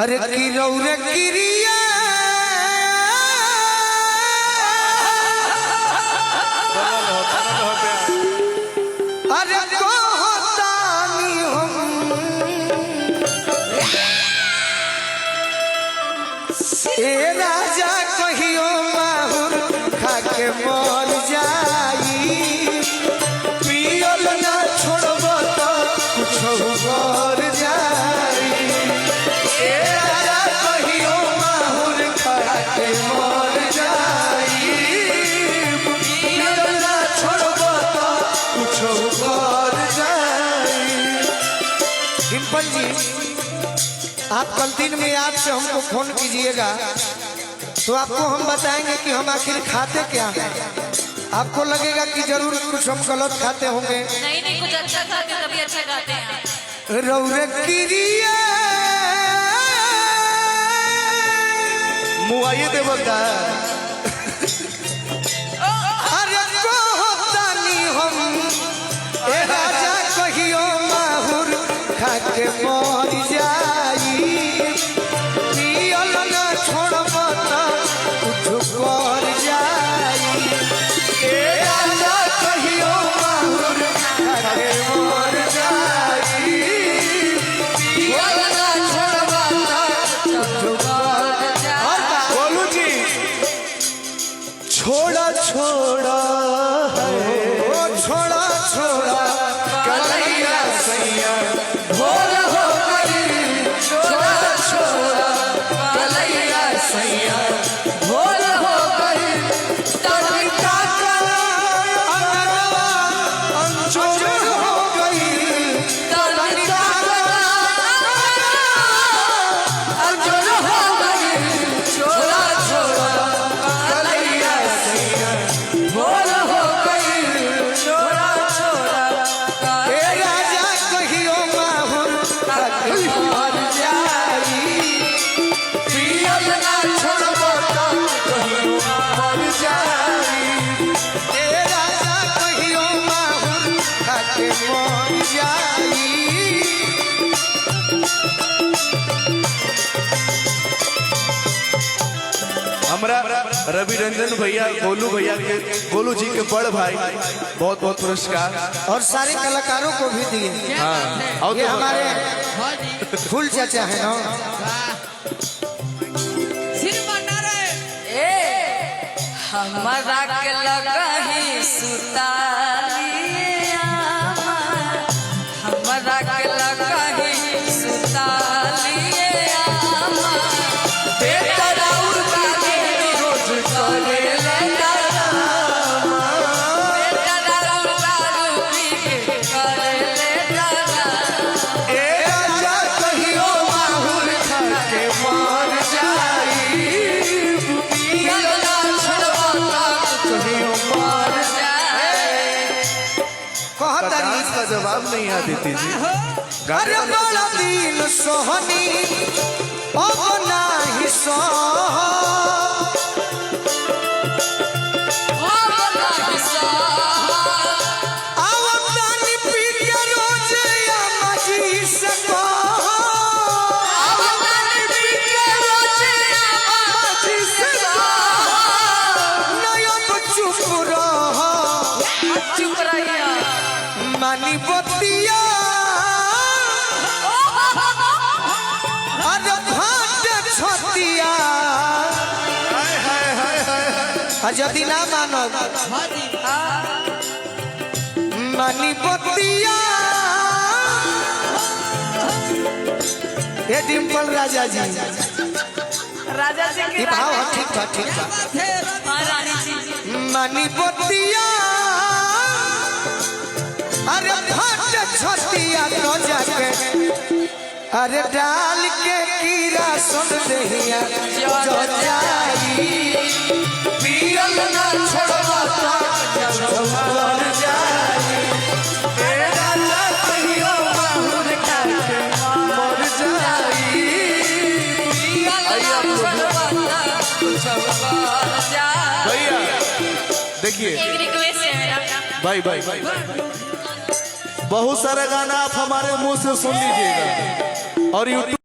अरे किरौरे किरिया अरे कहतानी हम ए राजा कहियो माहुर खाके मर जाई पियल ना छोड़ब तो कुछ कर जाई ए राजा कहियो माहुर खाके मर जाई पियल ना छोड़ब तो कुछ कर जाई। डिम्पल जी आप कल दिन में याद से हमको फोन कीजिएगा तो आपको हम बताएंगे कि हम आखिर खाते क्या हैं। आपको लगेगा कि जरूर कुछ हम गलत खाते होंगे। नहीं कुछ अच्छा खाते तभी अच्छा गाते हैं। रौरे किरिया मुआये देवता अरे कहतानी हम ए राजा कहियो माहुर खाके मर जाई पियल ना छोड़ब तो कुछ कर जाई ए राजा कहियो माहुर खाके मर जाई पियल ना छोड़ब तो कुछ कर जाई। बोलू जी छोड़ा छोड़ा ओ छोड़ा छोड़ा कलैया सैया भोर हो गई छोड़ा छोड़ा कलैया सैया भोर हो गई तड़का अंगरवा अंजोर हो गई तड़का अंजोर हो गई छोड़ा छोड़ा कलैया सैया भोर हो गई छोड़ा छोड़ा ए राजा कहियो माहुर खाके मर जाई पियल ना छोड़ब तो कहियो मर जाई ए राजा कहियो माहुर खाके मर जाई। हमरा रवि रंजन भैया गोलू भैया के गोलू जी के बड़ भाई बहुत बहुत पुरस्कार और सारे कलाकारों को भी दिए। हाँ और ये तो हमारे फूल चाचा है ना। हमारा के लगही सुतालिया हमारा के लगही सुतालिया बेटा राउर काली रोज करे बेटा राउर काली करे ए राजा कहियो माहुर खाके मर जाई पियल ना छोड़ब तो कहियो मर कहता डांस का जवाब नहीं है दीदी जी अरे बड़ा दिन सोहनी अब नाही सह आवतानी पी के रोज अम्मा जी से कह आवतानी पी के रोज अम्मा जी से कह नयब चुप रह चुप रहिया मानी बतिया अरे भाट छतिया यदि ना मानब मानी बतिया ये डिम्पल राजा जी राजा जी ये भाव है, ठीक बा ठीक बा रानी जी मानी बतिया अरे भाट छतिया तो जाके अरे डाल के कीड़ा सुन दहिया जो जाई पियल ना छोड़ब तो मर जाई ए राजा कहियो माहुर खाके मर जाई भैया देखिए एक रिक्वेस्ट है मेरा भाई भाई बहुत सारे गाना आप हमारे मुंह से सुन लीजिएगा और यूट्यूब